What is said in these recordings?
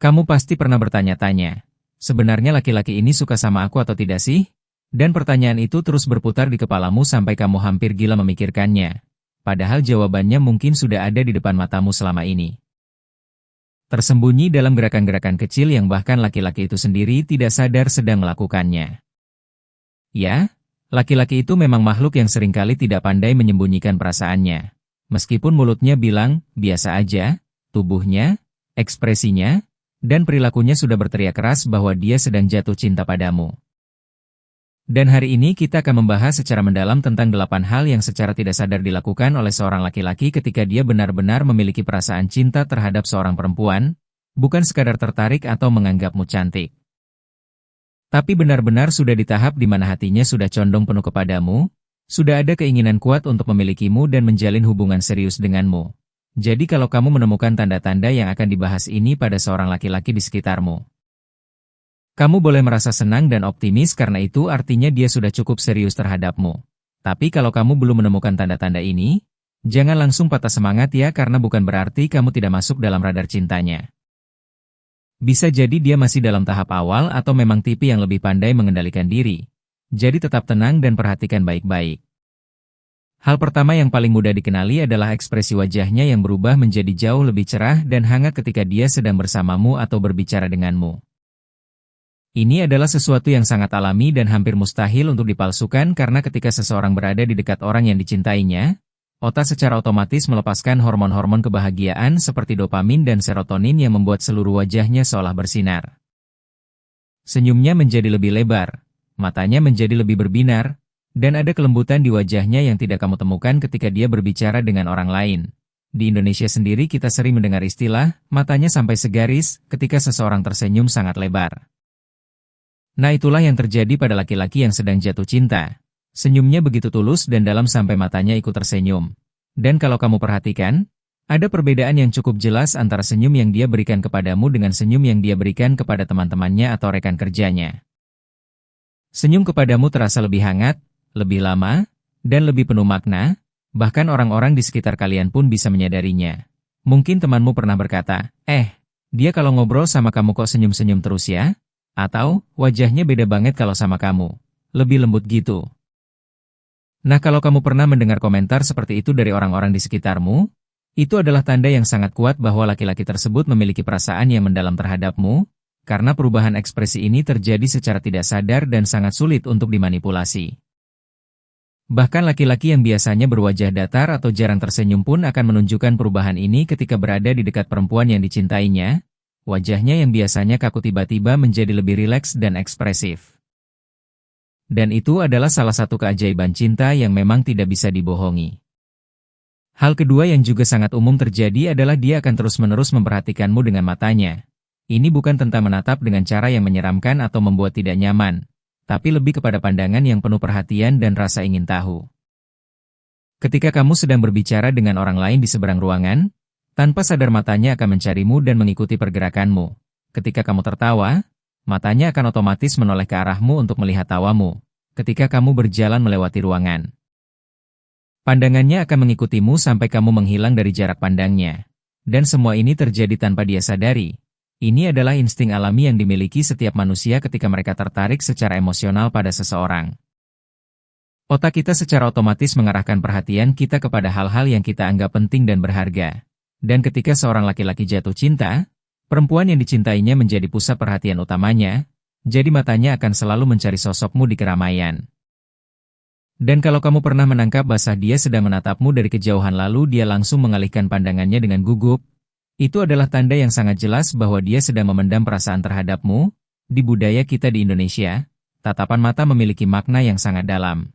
Kamu pasti pernah bertanya-tanya, sebenarnya laki-laki ini suka sama aku atau tidak sih? Dan pertanyaan itu terus berputar di kepalamu sampai kamu hampir gila memikirkannya. Padahal jawabannya mungkin sudah ada di depan matamu selama ini. Tersembunyi dalam gerakan-gerakan kecil yang bahkan laki-laki itu sendiri tidak sadar sedang melakukannya. Ya, laki-laki itu memang makhluk yang seringkali tidak pandai menyembunyikan perasaannya. Meskipun mulutnya bilang, biasa aja, tubuhnya, ekspresinya, dan perilakunya sudah berteriak keras bahwa dia sedang jatuh cinta padamu. Dan hari ini kita akan membahas secara mendalam tentang 8 hal yang secara tidak sadar dilakukan oleh seorang laki-laki ketika dia benar-benar memiliki perasaan cinta terhadap seorang perempuan, bukan sekadar tertarik atau menganggapmu cantik. Tapi benar-benar sudah di tahap di mana hatinya sudah condong penuh kepadamu, sudah ada keinginan kuat untuk memilikimu dan menjalin hubungan serius denganmu. Jadi kalau kamu menemukan tanda-tanda yang akan dibahas ini pada seorang laki-laki di sekitarmu, kamu boleh merasa senang dan optimis karena itu artinya dia sudah cukup serius terhadapmu. Tapi kalau kamu belum menemukan tanda-tanda ini, jangan langsung patah semangat ya karena bukan berarti kamu tidak masuk dalam radar cintanya. Bisa jadi dia masih dalam tahap awal atau memang tipe yang lebih pandai mengendalikan diri. Jadi tetap tenang dan perhatikan baik-baik. Hal pertama yang paling mudah dikenali adalah ekspresi wajahnya yang berubah menjadi jauh lebih cerah dan hangat ketika dia sedang bersamamu atau berbicara denganmu. Ini adalah sesuatu yang sangat alami dan hampir mustahil untuk dipalsukan karena ketika seseorang berada di dekat orang yang dicintainya, otak secara otomatis melepaskan hormon-hormon kebahagiaan seperti dopamin dan serotonin yang membuat seluruh wajahnya seolah bersinar. Senyumnya menjadi lebih lebar, matanya menjadi lebih berbinar, dan ada kelembutan di wajahnya yang tidak kamu temukan ketika dia berbicara dengan orang lain. Di Indonesia sendiri kita sering mendengar istilah, matanya sampai segaris, ketika seseorang tersenyum sangat lebar. Nah itulah yang terjadi pada laki-laki yang sedang jatuh cinta. Senyumnya begitu tulus dan dalam sampai matanya ikut tersenyum. Dan kalau kamu perhatikan, ada perbedaan yang cukup jelas antara senyum yang dia berikan kepadamu dengan senyum yang dia berikan kepada teman-temannya atau rekan kerjanya. Senyum kepadamu terasa lebih hangat, lebih lama, dan lebih penuh makna, bahkan orang-orang di sekitar kalian pun bisa menyadarinya. Mungkin temanmu pernah berkata, dia kalau ngobrol sama kamu kok senyum-senyum terus ya? Atau, wajahnya beda banget kalau sama kamu. Lebih lembut gitu. Nah kalau kamu pernah mendengar komentar seperti itu dari orang-orang di sekitarmu, itu adalah tanda yang sangat kuat bahwa laki-laki tersebut memiliki perasaan yang mendalam terhadapmu, karena perubahan ekspresi ini terjadi secara tidak sadar dan sangat sulit untuk dimanipulasi. Bahkan laki-laki yang biasanya berwajah datar atau jarang tersenyum pun akan menunjukkan perubahan ini ketika berada di dekat perempuan yang dicintainya. Wajahnya yang biasanya kaku tiba-tiba menjadi lebih rileks dan ekspresif. Dan itu adalah salah satu keajaiban cinta yang memang tidak bisa dibohongi. Hal kedua yang juga sangat umum terjadi adalah dia akan terus-menerus memperhatikanmu dengan matanya. Ini bukan tentang menatap dengan cara yang menyeramkan atau membuat tidak nyaman, tapi lebih kepada pandangan yang penuh perhatian dan rasa ingin tahu. Ketika kamu sedang berbicara dengan orang lain di seberang ruangan, tanpa sadar matanya akan mencarimu dan mengikuti pergerakanmu. Ketika kamu tertawa, matanya akan otomatis menoleh ke arahmu untuk melihat tawamu. Ketika kamu berjalan melewati ruangan, pandangannya akan mengikutimu sampai kamu menghilang dari jarak pandangnya. Dan semua ini terjadi tanpa dia sadari. Ini adalah insting alami yang dimiliki setiap manusia ketika mereka tertarik secara emosional pada seseorang. Otak kita secara otomatis mengarahkan perhatian kita kepada hal-hal yang kita anggap penting dan berharga. Dan ketika seorang laki-laki jatuh cinta, perempuan yang dicintainya menjadi pusat perhatian utamanya, jadi matanya akan selalu mencari sosokmu di keramaian. Dan kalau kamu pernah menangkap basah dia sedang menatapmu dari kejauhan lalu dia langsung mengalihkan pandangannya dengan gugup, itu adalah tanda yang sangat jelas bahwa dia sedang memendam perasaan terhadapmu. Di budaya kita di Indonesia, tatapan mata memiliki makna yang sangat dalam.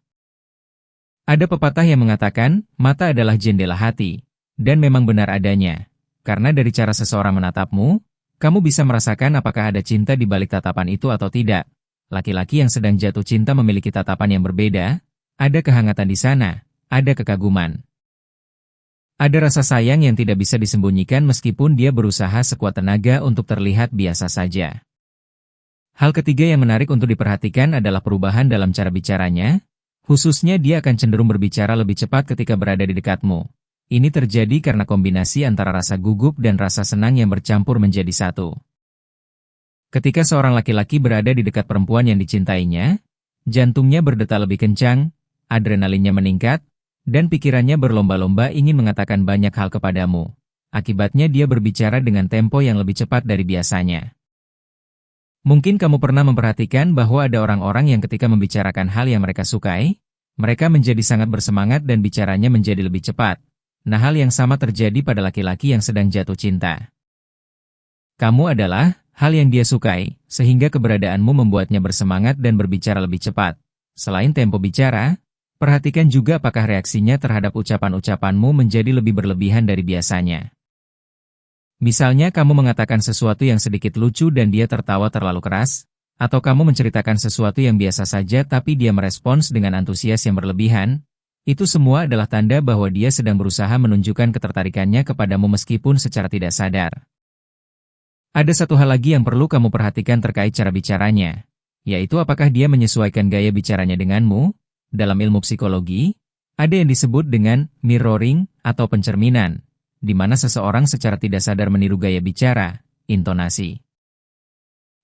Ada pepatah yang mengatakan, mata adalah jendela hati. Dan memang benar adanya. Karena dari cara seseorang menatapmu, kamu bisa merasakan apakah ada cinta di balik tatapan itu atau tidak. Laki-laki yang sedang jatuh cinta memiliki tatapan yang berbeda, ada kehangatan di sana, ada kekaguman. Ada rasa sayang yang tidak bisa disembunyikan meskipun dia berusaha sekuat tenaga untuk terlihat biasa saja. Hal ketiga yang menarik untuk diperhatikan adalah perubahan dalam cara bicaranya, khususnya dia akan cenderung berbicara lebih cepat ketika berada di dekatmu. Ini terjadi karena kombinasi antara rasa gugup dan rasa senang yang bercampur menjadi satu. Ketika seorang laki-laki berada di dekat perempuan yang dicintainya, jantungnya berdetak lebih kencang, adrenalinnya meningkat, dan pikirannya berlomba-lomba ingin mengatakan banyak hal kepadamu. Akibatnya dia berbicara dengan tempo yang lebih cepat dari biasanya. Mungkin kamu pernah memperhatikan bahwa ada orang-orang yang ketika membicarakan hal yang mereka sukai, mereka menjadi sangat bersemangat dan bicaranya menjadi lebih cepat. Nah, hal yang sama terjadi pada laki-laki yang sedang jatuh cinta. Kamu adalah hal yang dia sukai, sehingga keberadaanmu membuatnya bersemangat dan berbicara lebih cepat. Selain tempo bicara, perhatikan juga apakah reaksinya terhadap ucapan-ucapanmu menjadi lebih berlebihan dari biasanya. Misalnya kamu mengatakan sesuatu yang sedikit lucu dan dia tertawa terlalu keras, atau kamu menceritakan sesuatu yang biasa saja tapi dia merespons dengan antusias yang berlebihan, itu semua adalah tanda bahwa dia sedang berusaha menunjukkan ketertarikannya kepadamu meskipun secara tidak sadar. Ada satu hal lagi yang perlu kamu perhatikan terkait cara bicaranya, yaitu apakah dia menyesuaikan gaya bicaranya denganmu. Dalam ilmu psikologi, ada yang disebut dengan mirroring atau pencerminan, di mana seseorang secara tidak sadar meniru gaya bicara, intonasi,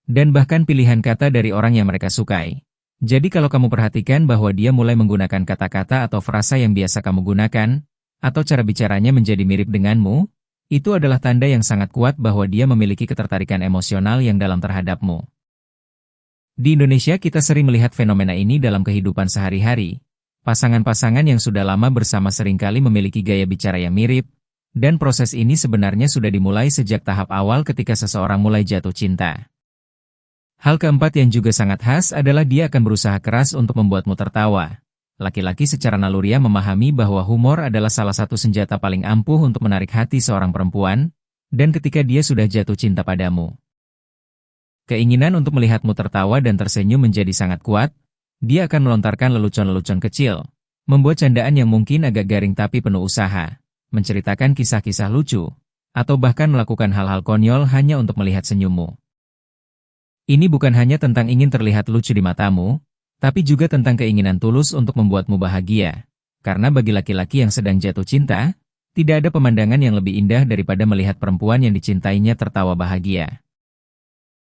dan bahkan pilihan kata dari orang yang mereka sukai. Jadi kalau kamu perhatikan bahwa dia mulai menggunakan kata-kata atau frasa yang biasa kamu gunakan, atau cara bicaranya menjadi mirip denganmu, itu adalah tanda yang sangat kuat bahwa dia memiliki ketertarikan emosional yang dalam terhadapmu. Di Indonesia kita sering melihat fenomena ini dalam kehidupan sehari-hari. Pasangan-pasangan yang sudah lama bersama seringkali memiliki gaya bicara yang mirip, dan proses ini sebenarnya sudah dimulai sejak tahap awal ketika seseorang mulai jatuh cinta. Hal keempat yang juga sangat khas adalah dia akan berusaha keras untuk membuatmu tertawa. Laki-laki secara naluriah memahami bahwa humor adalah salah satu senjata paling ampuh untuk menarik hati seorang perempuan, dan ketika dia sudah jatuh cinta padamu, keinginan untuk melihatmu tertawa dan tersenyum menjadi sangat kuat. Dia akan melontarkan lelucon-lelucon kecil, membuat candaan yang mungkin agak garing tapi penuh usaha, menceritakan kisah-kisah lucu, atau bahkan melakukan hal-hal konyol hanya untuk melihat senyummu. Ini bukan hanya tentang ingin terlihat lucu di matamu, tapi juga tentang keinginan tulus untuk membuatmu bahagia. Karena bagi laki-laki yang sedang jatuh cinta, tidak ada pemandangan yang lebih indah daripada melihat perempuan yang dicintainya tertawa bahagia.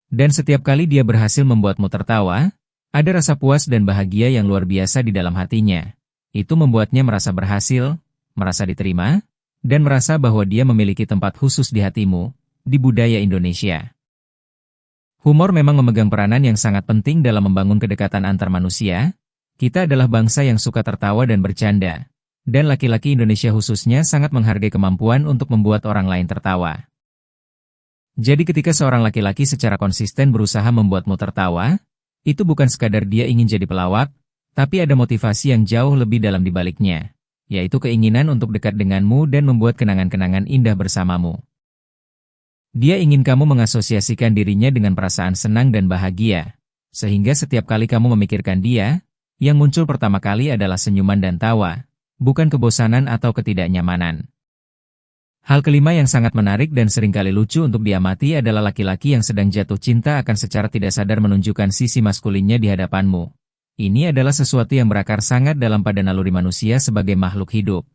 Dan setiap kali dia berhasil membuatmu tertawa, ada rasa puas dan bahagia yang luar biasa di dalam hatinya. Itu membuatnya merasa berhasil, merasa diterima, dan merasa bahwa dia memiliki tempat khusus di hatimu, di budaya Indonesia. Humor memang memegang peranan yang sangat penting dalam membangun kedekatan antar manusia. Kita adalah bangsa yang suka tertawa dan bercanda, dan laki-laki Indonesia khususnya sangat menghargai kemampuan untuk membuat orang lain tertawa. Jadi ketika seorang laki-laki secara konsisten berusaha membuatmu tertawa, itu bukan sekadar dia ingin jadi pelawak, tapi ada motivasi yang jauh lebih dalam di baliknya, yaitu keinginan untuk dekat denganmu dan membuat kenangan-kenangan indah bersamamu. Dia ingin kamu mengasosiasikan dirinya dengan perasaan senang dan bahagia, sehingga setiap kali kamu memikirkan dia, yang muncul pertama kali adalah senyuman dan tawa, bukan kebosanan atau ketidaknyamanan. Hal kelima yang sangat menarik dan seringkali lucu untuk diamati adalah laki-laki yang sedang jatuh cinta akan secara tidak sadar menunjukkan sisi maskulinnya di hadapanmu. Ini adalah sesuatu yang berakar sangat dalam pada naluri manusia sebagai makhluk hidup.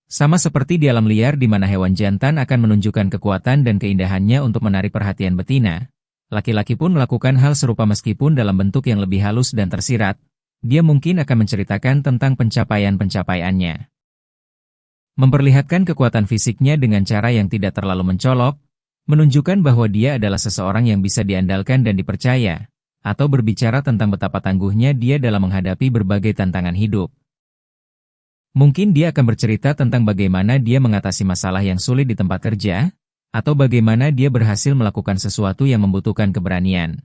Sama seperti di alam liar di mana hewan jantan akan menunjukkan kekuatan dan keindahannya untuk menarik perhatian betina, laki-laki pun melakukan hal serupa meskipun dalam bentuk yang lebih halus dan tersirat. Dia mungkin akan menceritakan tentang pencapaian-pencapaiannya, memperlihatkan kekuatan fisiknya dengan cara yang tidak terlalu mencolok, menunjukkan bahwa dia adalah seseorang yang bisa diandalkan dan dipercaya, atau berbicara tentang betapa tangguhnya dia dalam menghadapi berbagai tantangan hidup. Mungkin dia akan bercerita tentang bagaimana dia mengatasi masalah yang sulit di tempat kerja, atau bagaimana dia berhasil melakukan sesuatu yang membutuhkan keberanian.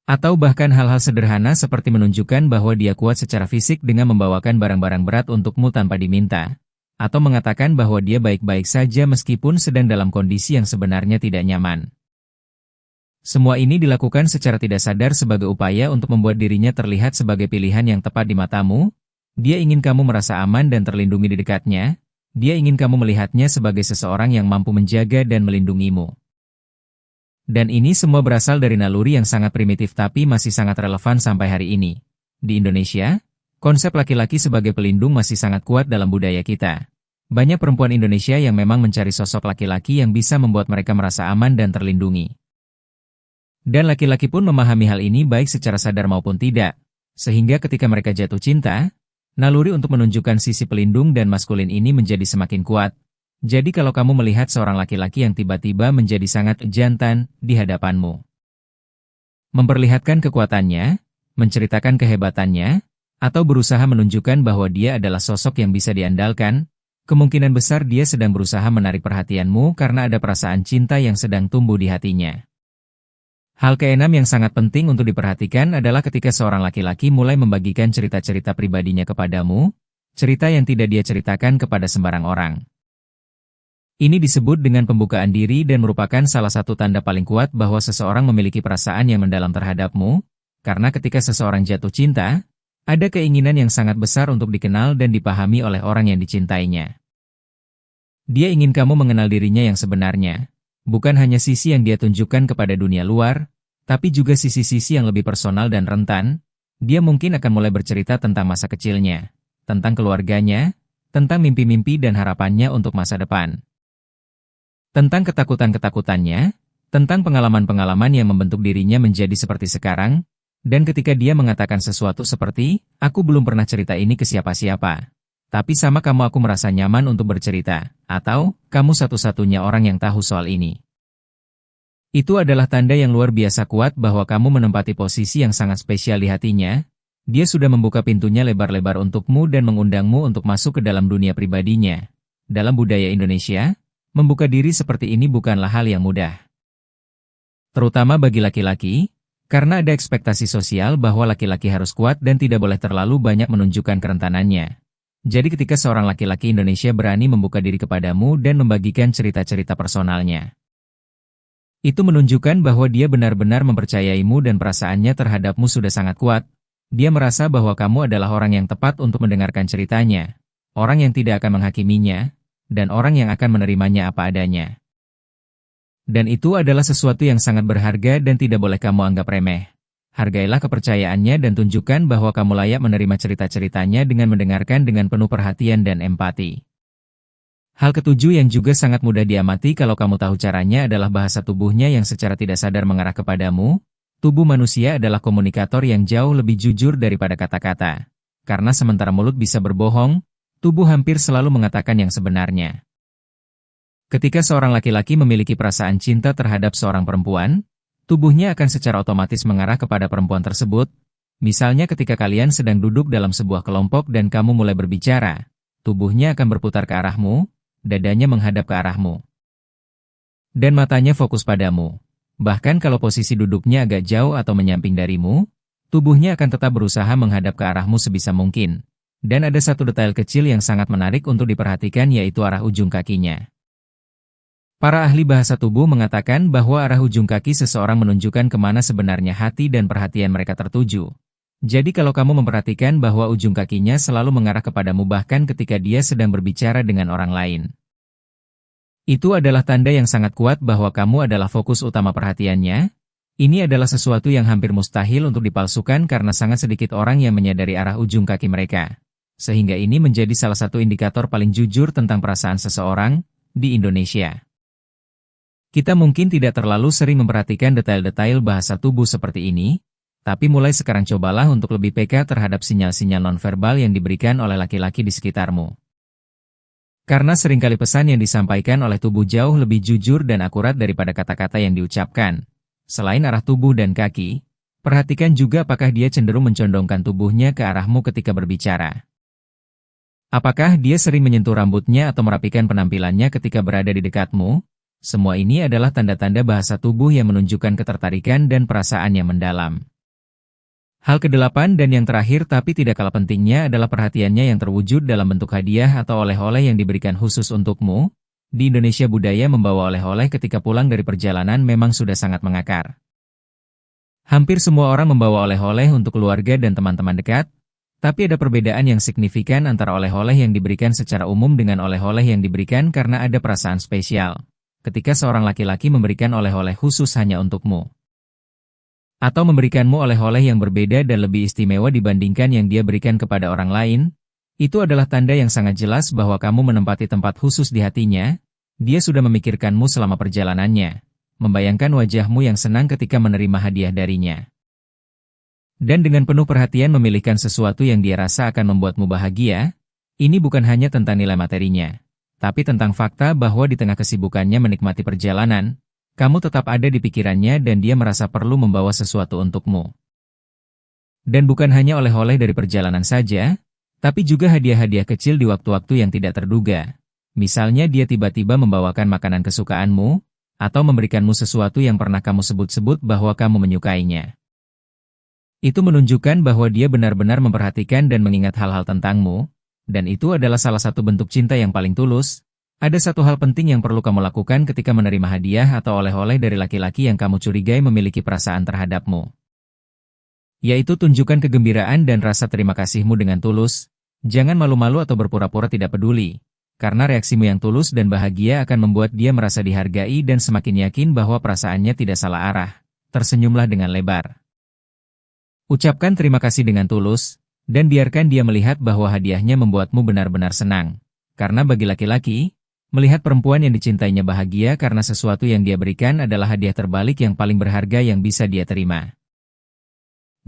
Atau bahkan hal-hal sederhana seperti menunjukkan bahwa dia kuat secara fisik dengan membawakan barang-barang berat untukmu tanpa diminta, atau mengatakan bahwa dia baik-baik saja meskipun sedang dalam kondisi yang sebenarnya tidak nyaman. Semua ini dilakukan secara tidak sadar sebagai upaya untuk membuat dirinya terlihat sebagai pilihan yang tepat di matamu. Dia ingin kamu merasa aman dan terlindungi di dekatnya. Dia ingin kamu melihatnya sebagai seseorang yang mampu menjaga dan melindungimu. Dan ini semua berasal dari naluri yang sangat primitif tapi masih sangat relevan sampai hari ini. Di Indonesia, konsep laki-laki sebagai pelindung masih sangat kuat dalam budaya kita. Banyak perempuan Indonesia yang memang mencari sosok laki-laki yang bisa membuat mereka merasa aman dan terlindungi. Dan laki-laki pun memahami hal ini baik secara sadar maupun tidak. Sehingga ketika mereka jatuh cinta, naluri untuk menunjukkan sisi pelindung dan maskulin ini menjadi semakin kuat. Jadi kalau kamu melihat seorang laki-laki yang tiba-tiba menjadi sangat jantan di hadapanmu, memperlihatkan kekuatannya, menceritakan kehebatannya, atau berusaha menunjukkan bahwa dia adalah sosok yang bisa diandalkan, kemungkinan besar dia sedang berusaha menarik perhatianmu karena ada perasaan cinta yang sedang tumbuh di hatinya. Hal keenam yang sangat penting untuk diperhatikan adalah ketika seorang laki-laki mulai membagikan cerita-cerita pribadinya kepadamu, cerita yang tidak dia ceritakan kepada sembarang orang. Ini disebut dengan pembukaan diri dan merupakan salah satu tanda paling kuat bahwa seseorang memiliki perasaan yang mendalam terhadapmu, karena ketika seseorang jatuh cinta, ada keinginan yang sangat besar untuk dikenal dan dipahami oleh orang yang dicintainya. Dia ingin kamu mengenal dirinya yang sebenarnya. Bukan hanya sisi yang dia tunjukkan kepada dunia luar, tapi juga sisi-sisi yang lebih personal dan rentan. Dia mungkin akan mulai bercerita tentang masa kecilnya, tentang keluarganya, tentang mimpi-mimpi dan harapannya untuk masa depan. Tentang ketakutan-ketakutannya, tentang pengalaman-pengalaman yang membentuk dirinya menjadi seperti sekarang, dan ketika dia mengatakan sesuatu seperti, "Aku belum pernah cerita ini ke siapa-siapa. Tapi sama kamu aku merasa nyaman untuk bercerita," atau, "Kamu satu-satunya orang yang tahu soal ini." Itu adalah tanda yang luar biasa kuat bahwa kamu menempati posisi yang sangat spesial di hatinya. Dia sudah membuka pintunya lebar-lebar untukmu dan mengundangmu untuk masuk ke dalam dunia pribadinya. Dalam budaya Indonesia, membuka diri seperti ini bukanlah hal yang mudah. Terutama bagi laki-laki, karena ada ekspektasi sosial bahwa laki-laki harus kuat dan tidak boleh terlalu banyak menunjukkan kerentanannya. Jadi ketika seorang laki-laki Indonesia berani membuka diri kepadamu dan membagikan cerita-cerita personalnya, itu menunjukkan bahwa dia benar-benar mempercayaimu dan perasaannya terhadapmu sudah sangat kuat. Dia merasa bahwa kamu adalah orang yang tepat untuk mendengarkan ceritanya, orang yang tidak akan menghakiminya, dan orang yang akan menerimanya apa adanya. Dan itu adalah sesuatu yang sangat berharga dan tidak boleh kamu anggap remeh. Hargailah kepercayaannya dan tunjukkan bahwa kamu layak menerima cerita-ceritanya dengan mendengarkan dengan penuh perhatian dan empati. Hal ketujuh yang juga sangat mudah diamati kalau kamu tahu caranya adalah bahasa tubuhnya yang secara tidak sadar mengarah kepadamu. Tubuh manusia adalah komunikator yang jauh lebih jujur daripada kata-kata. Karena sementara mulut bisa berbohong, tubuh hampir selalu mengatakan yang sebenarnya. Ketika seorang laki-laki memiliki perasaan cinta terhadap seorang perempuan, tubuhnya akan secara otomatis mengarah kepada perempuan tersebut. Misalnya ketika kalian sedang duduk dalam sebuah kelompok dan kamu mulai berbicara, tubuhnya akan berputar ke arahmu, dadanya menghadap ke arahmu, dan matanya fokus padamu. Bahkan kalau posisi duduknya agak jauh atau menyamping darimu, tubuhnya akan tetap berusaha menghadap ke arahmu sebisa mungkin. Dan ada satu detail kecil yang sangat menarik untuk diperhatikan yaitu arah ujung kakinya. Para ahli bahasa tubuh mengatakan bahwa arah ujung kaki seseorang menunjukkan kemana sebenarnya hati dan perhatian mereka tertuju. Jadi kalau kamu memperhatikan bahwa ujung kakinya selalu mengarah kepadamu bahkan ketika dia sedang berbicara dengan orang lain, itu adalah tanda yang sangat kuat bahwa kamu adalah fokus utama perhatiannya. Ini adalah sesuatu yang hampir mustahil untuk dipalsukan karena sangat sedikit orang yang menyadari arah ujung kaki mereka. Sehingga ini menjadi salah satu indikator paling jujur tentang perasaan seseorang di Indonesia. Kita mungkin tidak terlalu sering memperhatikan detail-detail bahasa tubuh seperti ini, tapi mulai sekarang cobalah untuk lebih peka terhadap sinyal-sinyal nonverbal yang diberikan oleh laki-laki di sekitarmu. Karena seringkali pesan yang disampaikan oleh tubuh jauh lebih jujur dan akurat daripada kata-kata yang diucapkan. Selain arah tubuh dan kaki, perhatikan juga apakah dia cenderung mencondongkan tubuhnya ke arahmu ketika berbicara. Apakah dia sering menyentuh rambutnya atau merapikan penampilannya ketika berada di dekatmu? Semua ini adalah tanda-tanda bahasa tubuh yang menunjukkan ketertarikan dan perasaan yang mendalam. Hal kedelapan dan yang terakhir tapi tidak kalah pentingnya adalah perhatiannya yang terwujud dalam bentuk hadiah atau oleh-oleh yang diberikan khusus untukmu. Di Indonesia budaya membawa oleh-oleh ketika pulang dari perjalanan memang sudah sangat mengakar. Hampir semua orang membawa oleh-oleh untuk keluarga dan teman-teman dekat, tapi ada perbedaan yang signifikan antara oleh-oleh yang diberikan secara umum dengan oleh-oleh yang diberikan karena ada perasaan spesial. Ketika seorang laki-laki memberikan oleh-oleh khusus hanya untukmu, atau memberikanmu oleh-oleh yang berbeda dan lebih istimewa dibandingkan yang dia berikan kepada orang lain, itu adalah tanda yang sangat jelas bahwa kamu menempati tempat khusus di hatinya. Dia sudah memikirkanmu selama perjalanannya, membayangkan wajahmu yang senang ketika menerima hadiah darinya. Dan dengan penuh perhatian memilihkan sesuatu yang dia rasa akan membuatmu bahagia, ini bukan hanya tentang nilai materinya, tapi tentang fakta bahwa di tengah kesibukannya menikmati perjalanan, kamu tetap ada di pikirannya dan dia merasa perlu membawa sesuatu untukmu. Dan bukan hanya oleh-oleh dari perjalanan saja, tapi juga hadiah-hadiah kecil di waktu-waktu yang tidak terduga. Misalnya dia tiba-tiba membawakan makanan kesukaanmu, atau memberikanmu sesuatu yang pernah kamu sebut-sebut bahwa kamu menyukainya. Itu menunjukkan bahwa dia benar-benar memperhatikan dan mengingat hal-hal tentangmu, dan itu adalah salah satu bentuk cinta yang paling tulus. Ada satu hal penting yang perlu kamu lakukan ketika menerima hadiah atau oleh-oleh dari laki-laki yang kamu curigai memiliki perasaan terhadapmu. Yaitu tunjukkan kegembiraan dan rasa terima kasihmu dengan tulus, jangan malu-malu atau berpura-pura tidak peduli, karena reaksimu yang tulus dan bahagia akan membuat dia merasa dihargai dan semakin yakin bahwa perasaannya tidak salah arah. Tersenyumlah dengan lebar. Ucapkan terima kasih dengan tulus, dan biarkan dia melihat bahwa hadiahnya membuatmu benar-benar senang. Karena bagi laki-laki, melihat perempuan yang dicintainya bahagia karena sesuatu yang dia berikan adalah hadiah terbalik yang paling berharga yang bisa dia terima.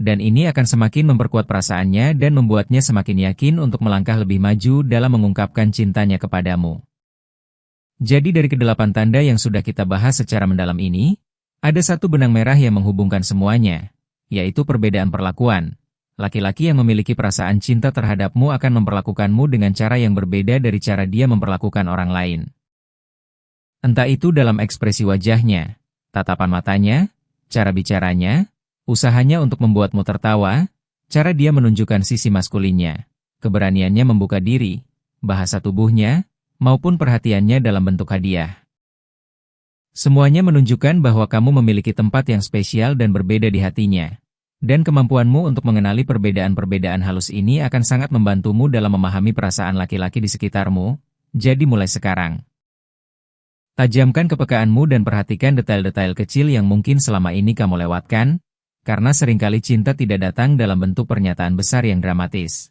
Dan ini akan semakin memperkuat perasaannya dan membuatnya semakin yakin untuk melangkah lebih maju dalam mengungkapkan cintanya kepadamu. Jadi dari kedelapan tanda yang sudah kita bahas secara mendalam ini, ada satu benang merah yang menghubungkan semuanya, yaitu perbedaan perlakuan. Laki-laki yang memiliki perasaan cinta terhadapmu akan memperlakukanmu dengan cara yang berbeda dari cara dia memperlakukan orang lain. Entah itu dalam ekspresi wajahnya, tatapan matanya, cara bicaranya, usahanya untuk membuatmu tertawa, cara dia menunjukkan sisi maskulinnya, keberaniannya membuka diri, bahasa tubuhnya, maupun perhatiannya dalam bentuk hadiah. Semuanya menunjukkan bahwa kamu memiliki tempat yang spesial dan berbeda di hatinya. Dan kemampuanmu untuk mengenali perbedaan-perbedaan halus ini akan sangat membantumu dalam memahami perasaan laki-laki di sekitarmu. Jadi mulai sekarang, tajamkan kepekaanmu dan perhatikan detail-detail kecil yang mungkin selama ini kamu lewatkan, karena seringkali cinta tidak datang dalam bentuk pernyataan besar yang dramatis.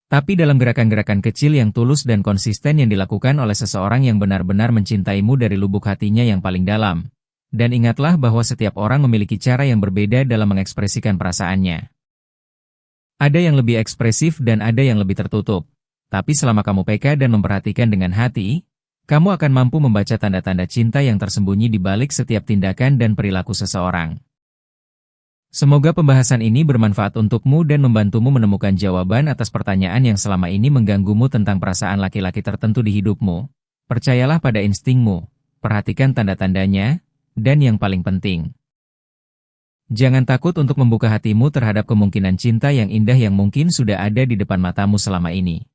Tapi dalam gerakan-gerakan kecil yang tulus dan konsisten yang dilakukan oleh seseorang yang benar-benar mencintaimu dari lubuk hatinya yang paling dalam. Dan ingatlah bahwa setiap orang memiliki cara yang berbeda dalam mengekspresikan perasaannya. Ada yang lebih ekspresif dan ada yang lebih tertutup. Tapi selama kamu peka dan memperhatikan dengan hati, kamu akan mampu membaca tanda-tanda cinta yang tersembunyi di balik setiap tindakan dan perilaku seseorang. Semoga pembahasan ini bermanfaat untukmu dan membantumu menemukan jawaban atas pertanyaan yang selama ini mengganggumu tentang perasaan laki-laki tertentu di hidupmu. Percayalah pada instingmu, perhatikan tanda-tandanya, dan yang paling penting, jangan takut untuk membuka hatimu terhadap kemungkinan cinta yang indah yang mungkin sudah ada di depan matamu selama ini.